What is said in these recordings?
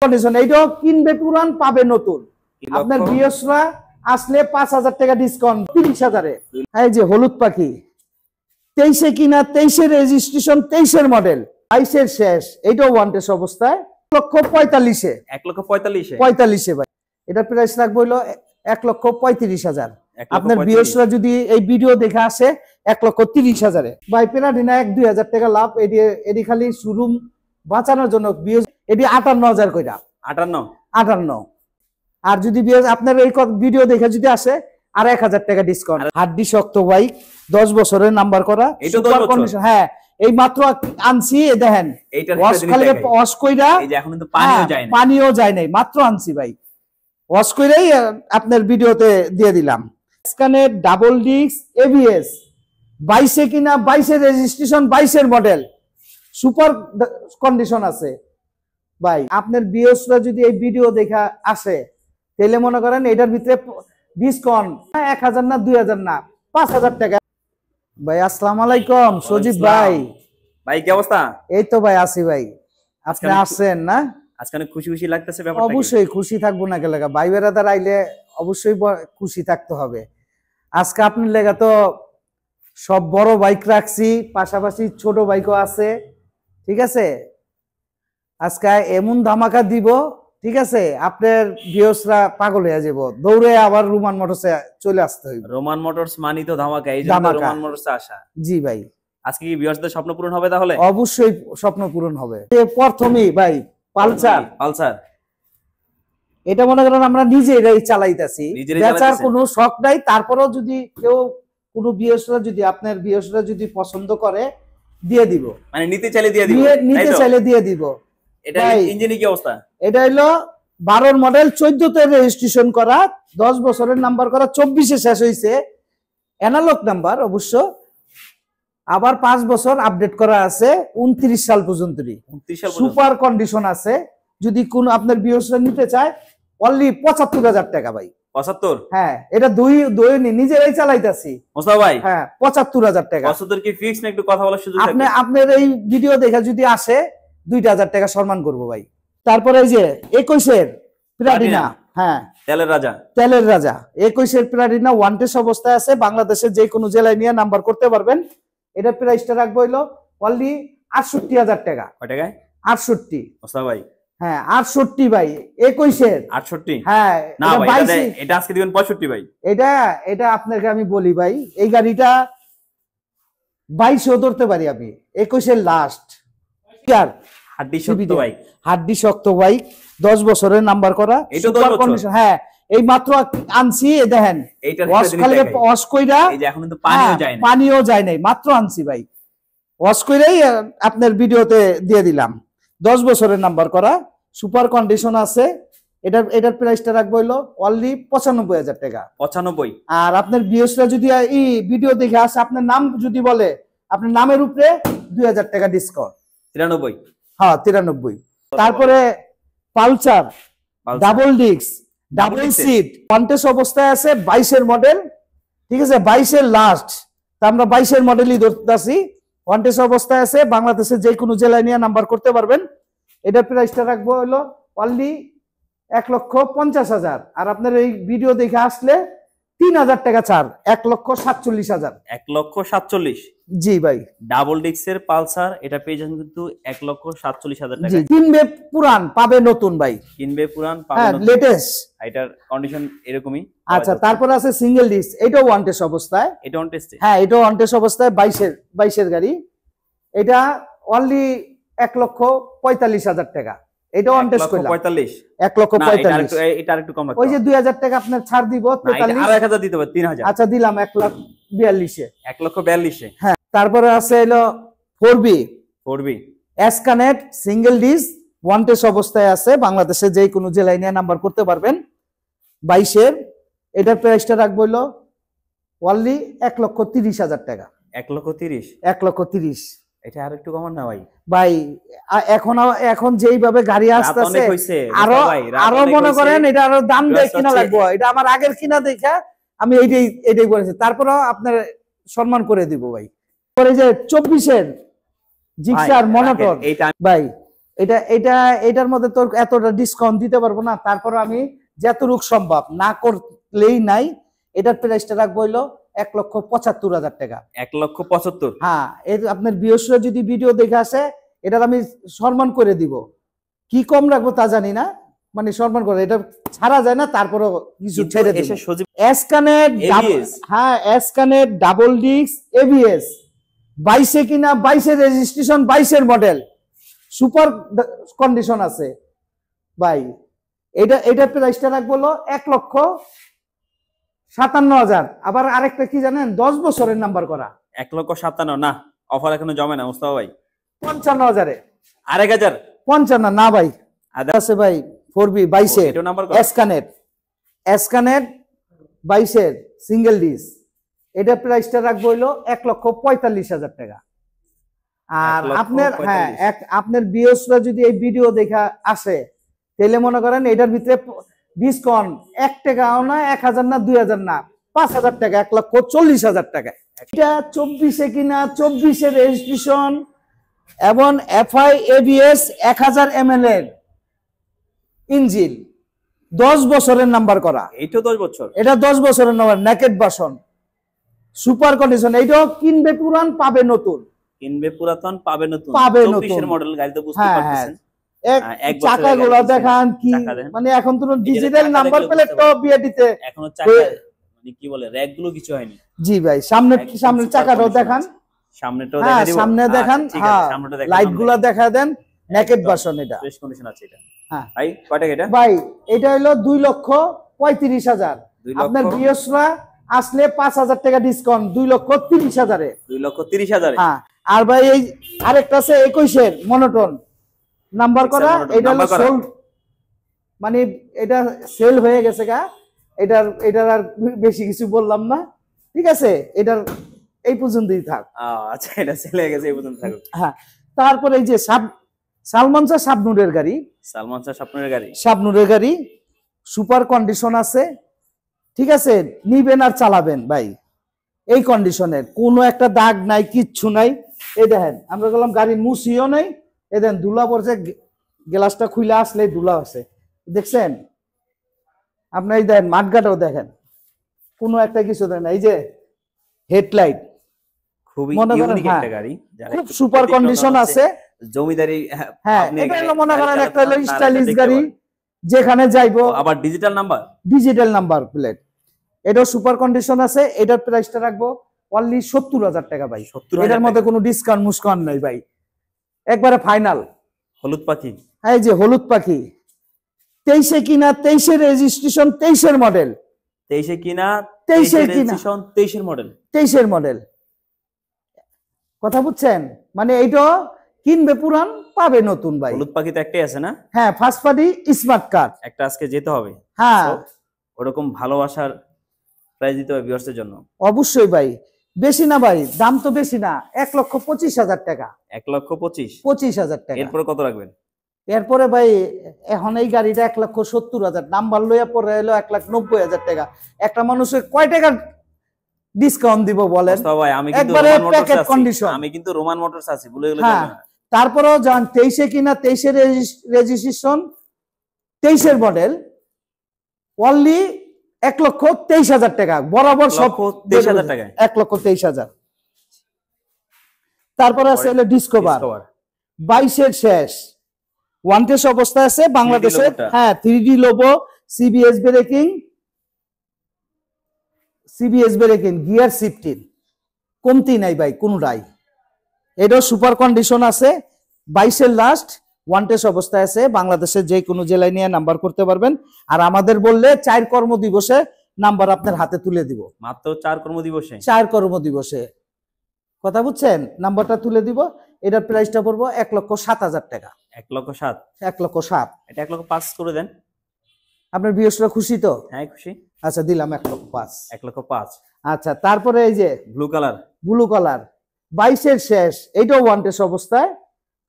Condition এইটাও কিনবে পুরান পাবে নতুন। আপনার ভিউয়ার্সরা আসলে 5000 টাকা ডিসকাউন্ট 30000-এ। এই যে হলুদ পাখি 23-এ কিনা, 23-এর রেজিস্ট্রেশন, 23-এর মডেল, 22-এর শেষ। এইটাও ওয়ান্টেড অবস্থায় 1,45,000-এ। 1,45,000 ভাই এটার প্রাইস রাখবো হলো 1,35,000। আপনার ভিউয়ার্সরা যদি এই ভিডিও দেখে আসে 1,30,000-এ। ভাই পেরাডিনা 1-2,000 টাকা লাভ। এটি খালি শোরুম বাঁচানোর জন্য এটি 58,000 কইরা। 58। আর যদি আপনার এই ভিডিও দেখে যদি আসে আর 1000 টাকা ডিসকাউন্ট। হাড্ডি শক্ত বাইক, 10 বছরের নাম্বার করা, সুপার কন্ডিশন। হ্যাঁ এই মাত্র আনছি, দেখেন ওয়াশ খালি ওয়াশ কইরা, এই যে এখন কিন্তু পানিও যায় না, পানিও যায় নাই, মাত্র আনছি ভাই। ওয়াশ কইরাই আপনার ভিডিওতে দিয়ে দিলাম। স্ক্যানের ডাবল ডিস্ক এবিএস, 22-এ কিনা, 22-এর রেজিস্ট্রেশন, 22-এর মডেল, সুপার কন্ডিশন আছে ভাই। আপনার ভিউয়ার্সরা যদি এই ভিডিও দেখা আসে তাহলে মনে করেন এটার ভিতরে ডিসকাউন্ট 1000 না, 2000 না, 5000 টাকা। ভাই আসসালামু আলাইকুম সজীব ভাই। ভাই কি অবস্থা? এই তো ভাই আছি ভাই। আপনি আসছেন না? আজকে অনেক খুশি খুশি লাগতেছে ব্যাপারটা। অবশ্যই খুশি থাকবো না কে লাগা, ভাই বেড়াদার আইলে অবশ্যই খুশি থাকতে হবে। আজকে আপনার লেগা তো সব বড় বাইক রাখছি, পাশাপাশি ছোট বাইকও আছে, ঠিক আছে। আজকে এমন ধামাকা দিব, ঠিক আছে, আপনার ভিউয়ার্সরা পাগল হয়ে যাব, দৌড়ে আবার রোমান মোটরসে চলে আসতে হইবে। রোমান মোটরস মানি তো ধামাকা, এই জন্য রোমান মোটরসে আসা। জি ভাই, আজকে কি ভিউয়ার্সদের স্বপ্ন পূরণ হবে? তাহলে অবশ্যই স্বপ্ন পূরণ হবে। প্রথমেই ভাই পালসার, এটা মনে করেন আমরা নিজেরাই চালাইতেছি, বেচার কোনো শখ নাই। তারপরেও যদি কেউ কোনো ভিউয়ার্সরা যদি আপনার ভিউয়ার্সরা যদি পছন্দ করে দিয়ে দিব, মানে নিতে চাইলে দিয়ে দিব, নিতে চাইলে দিয়ে দিব। এটা ইঞ্জিনের কি অবস্থা? এটা হলো 12-এর মডেল, 14-তে রেজিস্ট্রেশন করা, 10 বছরের নাম্বার করা, 24-এ শেষ হয়েছে, অ্যানালগ নাম্বার অবশ্য। আবার 5 বছর আপডেট করা আছে, 29 সাল পর্যন্ত সুপার কন্ডিশন আছে। যদি কোন আপনার ভিউয়ার্সরা নিতে চায় অনলি 75,000 টাকা ভাই। 75? হ্যাঁ এটা দুই নিজেরাই চালাইতাছি মোস্তফা ভাই। হ্যাঁ 75,000 টাকা। 75 কি ফিক্স না একটু কথা বলার সুযোগ থাকবে? আপনার এই ভিডিও দেখে যদি আসে 2,000 টাকা সম্মান করব ভাই। তারপরে এই যে 21-এর প্লাটিনা, হ্যাঁ তেলের রাজা, 21-এর প্লাটিনা ওয়ান্টেড অবস্থায় আছে, বাংলাদেশের যে কোনো জেলায় নিয়ে নাম্বার করতে পারবেন। এটার প্রাইসটা রাখবো হইলো অনলি 68,000 টাকা। কয় টাকায়? 68 মোস্তফা ভাই। হ্যাঁ 68 ভাই, 21-এর 68। হ্যাঁ না ভাই এটা আজকে দিবেন 65 ভাই। এটা আপনাকে আমি বলি ভাই, এই গাড়িটা 22-এও ধরতে পারি আমি, 21-এর লাস্ট। আর হাড্ডি শক্ত ভাই, হাড্ডি শক্ত বাইক, 10 বছরের নাম্বার করা, এটা 10 বছর। হ্যাঁ এই মাত্র আনছি, দেখেন ওয়াশ খালি ওয়াশ কইরা, এই যে এখন কিন্তু পানিও যায় না, পানিও যায় নাই, মাত্র আনছি ভাই। ওয়াশ কইরাই আপনার ভিডিওতে দিয়ে দিলাম। 10 বছরের নাম্বার করা, সুপার কন্ডিশন আছে। এটার প্রাইসটা রাখবো হলো অনলি 95,000 টাকা। 95। আর আপনার ভিউয়ার্সরা যদি এই ভিডিও দেখে আসে, আপনার নাম যদি বলে, আপনার নামের উপরে 2,000 টাকা ডিসকাউন্ট। 93? হ্যাঁ 93। তারপরে Pulsar double disc, double seat, wanted অবস্থায় আছে, 22-এর মডেল, ঠিক আছে, 22-এর লাস্ট। তা আমরা 22-এর মডেলই ধরতেছি, ওয়ান্টেড অবস্থায় আছে, বাংলাদেশের যে কোনো জেলায় নিয়ে নাম্বার করতে পারবেন। এটার প্রাইসটা রাখবো হলো অনলি 1,50,000। আর আপনার এই ভিডিও দেখে আসলে 3,000 টাকা ছাড়, 1,47,000। 1,47,000? জি ভাই। ডাবল ডিস্কের পালসার এটা পেয়ে যাবেন কিন্তু 1,47,000 টাকা। কিনবে পুরান পাবে নতুন ভাই, কিনবে পুরান পাবে নতুন, লেটেস্ট। এটার কন্ডিশন এরকমই। আচ্ছা তারপর আছে সিঙ্গেল ডিস্ক, এটাও ওয়ান্টেড অবস্থায়। এটা অন টেস্টে? হ্যাঁ এটাও ওয়ান্টেড অবস্থায়, 22-এর গাড়ি। এটা অনলি 1,45,000 টাকা। এটা অন টেস্ট করলাম 45। 1,45,000। এটা আরেকটু কম রাখো, ওই যে 2,000 টাকা আপনার ছাড় দিব, 43। আর 1,000 দিতে হবে, 3,000। আচ্ছা দিলাম 1,42,000-এ। 1,42,000? হ্যাঁ। তারপরে আছে হলো 4B এসকানেট সিঙ্গেল ডিস্ক, ওয়ান্টেড অবস্থায় আছে, বাংলাদেশের যে কোনো জেলায় নিয়ে নাম্বার করতে পারবেন, 22-এর। এটার প্রাইসটা রাখবো হলো অনলি 1,30,000 টাকা। 1,30,000? 1,30,000। এটা আর একটু কমান না ভাই। ভাই এখন যেইভাবে গাড়ি আসতেছে আরো মনে করেন এটা আরো দাম দিয়ে কিনা লাগবে। এটা আমার আগের কিনা দেখা আমি এইটাই বলেছি, তারপরেও আপনার সম্মান করে দিব ভাই। পরে যে 24-এর জিক্সার মনোটন ভাই, এটা এটা এটার মধ্যে তোর এতটা ডিসকাউন্ট দিতে পারবো না, তারপর আমি যতটুকু সম্ভব না করলেই নাই। এটার প্রাইসটা রাখবো হইলো 1,75,000 টাকা। 1,75,000। হ্যাঁ, এই আপনার বিয়সরা যদি ভিডিও দেখে আসে, এটার আমি সম্মান করে দিব। কি কম রাখবো তা জানি না, মানে সম্মান করে, এটা ছাড়া যায় না, তারপরও কিছু ছেড়ে দেব। এসকানেট, হ্যাঁ এসকানেট ডাবল ডিস্ক এবিএস, 22 কিনা 22 রেজিস্ট্রেশন, 22 মডেল, সুপার কন্ডিশন আছে ভাই। এটার প্রাইসটা রাখবো হলো 1,57,000। আবার আরেকটা কি জানেন, 10 বছরের নাম্বার করা। 1,57,000 না, অফার এখনো জমে না মুস্তাফা ভাই। 55,000 আরেক 55 না ভাই, আছে ভাই 4B 22 এসকানেট 22 সিঙ্গেল ডিস। এটা প্রাইসটা রাখবো হইলো 1,45,000 টাকা। আর আপনার, হ্যাঁ আপনার বিয়সরা যদি এই ভিডিও দেখা আসে, তাহলে মনে করেন এটার ভিতরে ডিসকাউন্ট 1 টাকাও না, 1,000 না, 2,000 না, 5,000 টাকা, 1,40,000 টাকা। এটা 24 কিনা 24 রেজিস্ট্রেশন এবং এফআই এবিএস 1000 ml এর ইঞ্জিন, 10 বছরের নাম্বার করা। এইটা 10 বছর, এটা 10 বছরের number, naked version, super condition. এইটাও কিনবে পুরান পাবে নতুন, কিনবে পুরাতন পাবে নতুন, পাবে 24 এর মডেল গাড়ি তো বুঝতে পারতেছেন। চাকাগুলো দেখান কি, মানে এখন তো ডিজিটাল নাম্বার প্লেট তো বিএডিতে এখনো চাকা মানে কি বলে র‍্যাক গুলো কিছু হয়নি। জি ভাই, সামনে চাকাটাও দেখান, সামনেটাও দেখা দিব, সামনে দেখান, হ্যাঁ লাইটগুলো দেখা দেন। নেকেড ভার্সন, এটা ফ্রেশ কন্ডিশন আছে। এটা হ্যাঁ ভাই কয় টাকা এটা? ভাই এটা হলো 2,35,000। আপনার বিয়সরা আসলে 5,000 টাকা ডিসকাউন্ট, 2,30,000 এ। 2,30,000 এ। হ্যাঁ, আর ভাই এই আরেকটা আছে 21 এর মনোটন নাম্বার করা। এটা হলো সোল্ড, মানে এটা সেল হয়ে গেছে গা। এটার আর বেশি কিছু বললাম না, ঠিক আছে? এটার এই পর্যন্তই থাক। আচ্ছা, এটা সেল হয়ে গেছে, এই পর্যন্ত থাকুক। হ্যাঁ, তারপরে এই যে সালমান শাহ শাবনুরের গাড়ি, সালমান শাহ শাবনুরের গাড়ি সুপার কন্ডিশন আছে, ঠিক আছে? নিবেন আর চালাবেন ভাই, এই কন্ডিশনের কোনো একটা দাগ নাই, কিচ্ছু নাই। এই দেখেন, আমরা বললাম গাড়ি মুছিও নাই, এই দেখেন ধুলা পড়ছে, গ্লাসটা খুলে আসলে ধুলা আছে, দেখছেন? আপনার এই দেখেন মাঠঘাটাও দেখেন, কোনো একটা কিছু দেন। এই যে হেডলাইট, খুবই মনে করেন ইউনিক একটা গাড়ি, খুব সুপার কন্ডিশন আছে। জমিদারি, হ্যাঁ এটা হলো মনে করেন একটা হলো স্টাইলিশ গাড়ি, যেখানে যাইবো। আবার ডিজিটাল নাম্বার প্লেট, এটাও সুপার কন্ডিশন আছে। এটার প্রাইসটা রাখবো অনলি 70,000 টাকা ভাই। এটার মধ্যে কোনো ডিসকাউন্ট মুসকাউন্ট নাই ভাই, একবারে ফাইনাল। হলুদ পাখি, এই যে হলুদ পাখি, 23 কিনা 23 রেজিস্ট্রেশন, 23 মডেল, 23 কিনা 23 রেজিস্ট্রেশন, 23 মডেল, 23 মডেল। কথা বুঝছেন? মানে এইটা কিনবে পুরান পাবে নতুন ভাই। হলুদ পাখি তো একটাই আছে না? হ্যাঁ, ফার্স্ট পার্টি স্মার্ট কার একটা আজকে যেতে হবে। হ্যাঁ, ওরকম ভালোবাসার প্রাইস দিতে হবে ভিউয়ার্সের জন্য। অবশ্যই ভাই, বেশি না ভাই, দাম তো বেশি না, 1,25,000 টাকা। 1,25,000 টাকা। এরপরে কত রাখবেন? এরপরে ভাই এখন এই গাড়িটা 1,70,000, নাম্বার লইয়া পরে এলো 1,90,000 টাকা। একটা মানুষের কয় টাকা ডিসকাউন্ট দিব বলেন? ভাই আমি কিন্তু রোমান মোটরস কন্ডিশন, আমি কিন্তু রোমান মোটরস আছি, ভুলে গেলে হ্যাঁ। তারপরেও যান 23 কিনা 23 রেজিস্ট্রেশন, 23 মডেল, অনলি 1,23,000 টাকা বরাবর, সব 23,000 টাকা, 1,23,000। তারপরে আছে হলো ডিসকভার, 22 শেষ, ওয়ান টেস্ট অবস্থায় আছে বাংলাদেশের। হ্যাঁ, 3D logo, CBS breaking, gear shifting, কমতি নাই ভাই কোনটাই। এটাও সুপার কন্ডিশন আছে, 22 লাস্ট, ওয়ান টেস্ট অবস্থায় আছে। বাংলাদেশের যে কোনো জেলায় নিয়ে নাম্বার করতে পারবেন। আর আমাদের বললে 4 কর্মদিবসে নাম্বার আপনার হাতে তুলে দিব। মাত্র 4 কর্মদিবসে? 4 কর্মদিবসে, কথা বুঝছেন? নাম্বারটা তুলে দিব। এটার প্রাইসটা পড়বো 1,07,000 টাকা। 1,07,000? 1,07,000। এটা 1,05,000 করে দেন। আপনার বিয়সরা খুশি তো? হ্যাঁ খুশি। আচ্ছা, দিলাম 1,05,000। 1,05,000। আচ্ছা, তারপরে এই যে ব্লু কালার, 22 শেষ, এটাও ওয়ান টেস্ট অবস্থায়।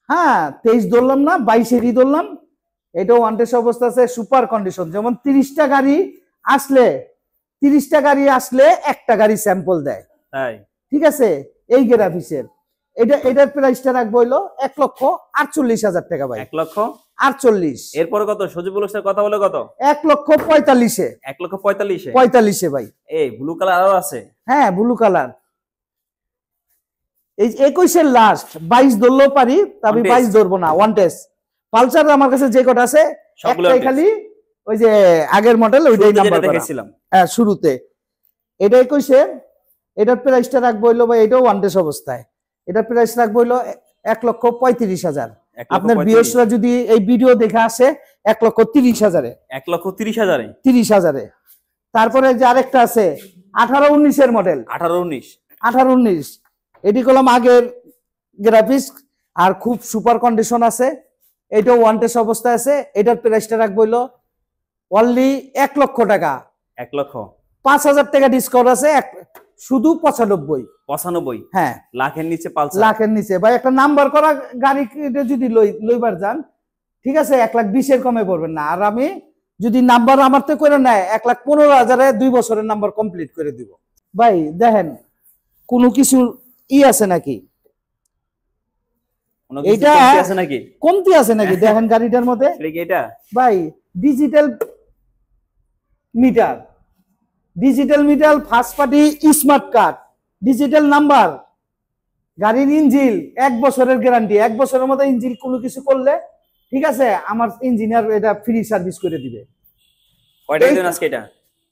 হ্যাঁ, 23 ধরলাম না, 22 ধরলাম। এটাও ওয়ান টেস্ট অবস্থা আছে, সুপার কন্ডিশন। যেমন 30টা গাড়ি আসলে একটা গাড়ি স্যাম্পল দেয়, তাই ঠিক আছে? এই গ্রাফিক্সের এটার প্রাইসটা রাখবো হইলো 1,48,000 টাকা ভাই। 1,48,000। 48। এরপরে কত? সজীব বলুন কথা বলে কত? 1,45,000 এ। 1,45,000 45 ভাই। এই ব্লু কালার আরো আছে? হ্যাঁ, ব্লু কালার। এই 21 এর লাস্ট 22 ধরলেও পারি, তবে 22 ধরবো না। ওয়ান টেস্ট পালসার আমার কাছে যে কটা আছে একটাই খালি ওই যে আগের মডেল, ওইটাই নাম্বার করা। হ্যাঁ, শুরুতে এটা 21 এর। এটার প্রাইসটা রাখবো হইলো ভাই, এটাও ওয়ান টেস্ট অবস্থায়। এটার প্রাইস রাখবো হইলো 1,35,000। আপনার ভিউয়ার্সরা যদি এই ভিডিও দেখে আসে 1,30,000 এ। 1,30,000 এ। 30,000 এ। তারপরে যে আরেকটা আছে 18-19 এর মডেল। 18-19 এটি কলম আগের গ্রাফিক্স আর খুব সুপার কন্ডিশন আছে। এটাও ওয়ান টেস্ট অবস্থায় আছে। এটার প্রাইসটা রাখবো হইলো অনলি 1 লক্ষ টাকা। 5,000 টাকা ডিসকাউন্ট আছে, শুধু 95। হ্যাঁ, লাখের নিচে পালসার। লাখের নিচে ভাই। একটা নাম্বার করা গাড়ি যদি লইবার যান, ঠিক আছে, 1,20,000 এর কমে পড়বেন না। আর আমি যদি নাম্বার আমার তো করে নেয় 1,15,000 এ 2 বছরের নাম্বার কমপ্লিট করে দিব ভাই। দেখেন কোনো কিছু আছে নাকি, এটা কমতি আছে নাকি? দেখেন গাড়িটার মধ্যে ভাই digital meter, first party smart card, digital number, গাড়ির ইঞ্জিন 1 বছরের গ্যারান্টি। 1 বছরের মধ্যে ইঞ্জিন কোনো কিছু করলে, ঠিক আছে, আমার ইঞ্জিনিয়ার এটা ফ্রি সার্ভিস করে দিবে।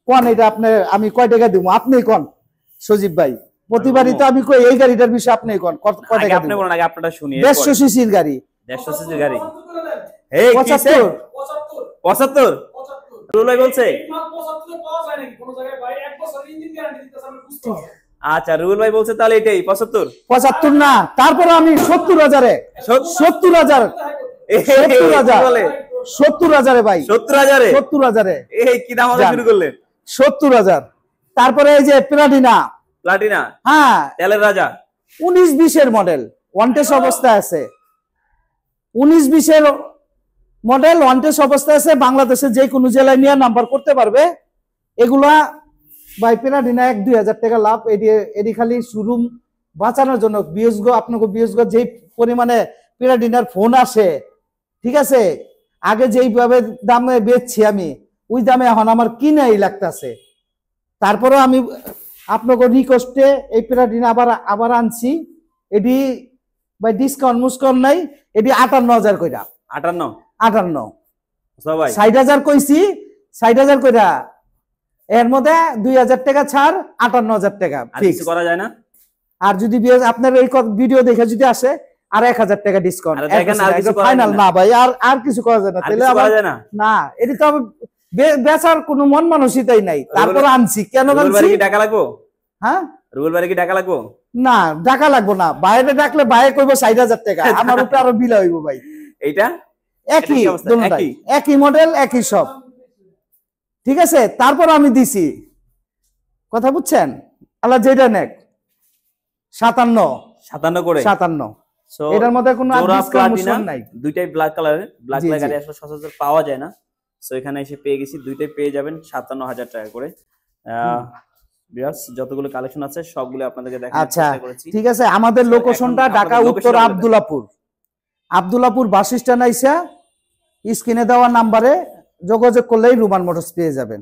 কোন এটা আপনি, আমি কয় টাকা দিব আপনি কোন সজীব ভাই? প্রতিবারই তো আমি কই এই গাড়িটার বিষয়ে আপনি কোন কত টাকা আপনি বলেন, আগে আপনারটা শুনি। 150 সিসির গাড়ি। 150 সিসির গাড়ি। এই 75 রুল ভাই বলছে। আচ্ছা, রুল ভাই বলছে তাহলে এটাই 75 না, তারপরে আমি 70,000 এ। 70,000 ভাই। 70,000 এ। এই কি দাম শুরু করলেন? 70,000। তারপরে এই যে প্লাটিনা। হ্যাঁ, তেলের রাজা। 19-20 এর মডেল, ওয়ান টেস্ট অবস্থায় আছে। 19-20 এর মডেল, ওয়ান টেস্ট অবস্থায় আছে। বাংলাদেশে যে কোনো জেলায় নিয়ে নাম্বার করতে পারবে। এগুলা ভাই প্লাটিনা 1-2,000 টাকা লাভ। এটি খালি শোরুম বাঁচানোর জন্য। আপনাকে বিএসগো যে পরিমাণে প্লাটিনার ফোন আসে, ঠিক আছে, আগে যেইভাবে দামে বেচছি আমি, ওই দামে এখন আমার কিনাই লাগতেছে। তারপরেও আমি আপনাকে রিকোয়েস্টে এই প্লাটিনা আবার আনছি। এটি ভাই ডিসকাউন্ট মুসকাউন্ট নাই। এটি 58,000 কইরা। 58 সবাই 60,000 কইছি, 60,000 কইরা। এর মধ্যে 2,000 টাকা ছাড়, 58,000 টাকা ফিক্স করা যায় না। আর যদি আপনার এই ভিডিও দেখে যদি আসে আর 1,000 টাকা ডিসকাউন্ট। ফাইনাল না ভাই, আর কিছু করা যায় না। তাহলে আবার না, এটি তো বেচার কোনো মন মানসিকতাই নাই। তারপর আনছি কেন আনছি? টাকা লাগবো? হ্যাঁ, রুবেল ভাই কি টাকা লাগবো? না, টাকা লাগবো না। বাইরে ডাকলে বাইরে কইবো 60,000 টাকা, আমার উপরে আরো বিল হইব ভাই। এইটা একই মডেল, একই সব, ঠিক আছে। তারপর আমি দিছি, কথা বুঝছেন? আল্লাহ যেটা নেক 57 করে 57। এটার মধ্যে কোনো ডিসকাউন্ট নাই। দুইটাই ব্ল্যাক কালার গাড়ি আসলে সচরাচর পাওয়া যায় না। সো এখানে এসে পেয়ে গেছি, দুইটাই পেয়ে যাবেন 57,000 টাকা করে। বিয়াস যতগুলো কালেকশন আছে সবগুলো আপনাদেরকে দেখানোর চেষ্টা করেছি। ঠিক আছে, আমাদের লোকেশনটা ঢাকা উত্তর আব্দুল্লাপুর বাস স্ট্যান্ড আইসা স্ক্রিনে দেওয়া নাম্বারে যোগাযোগ করলেই রুমান মোটরস পেয়ে যাবেন।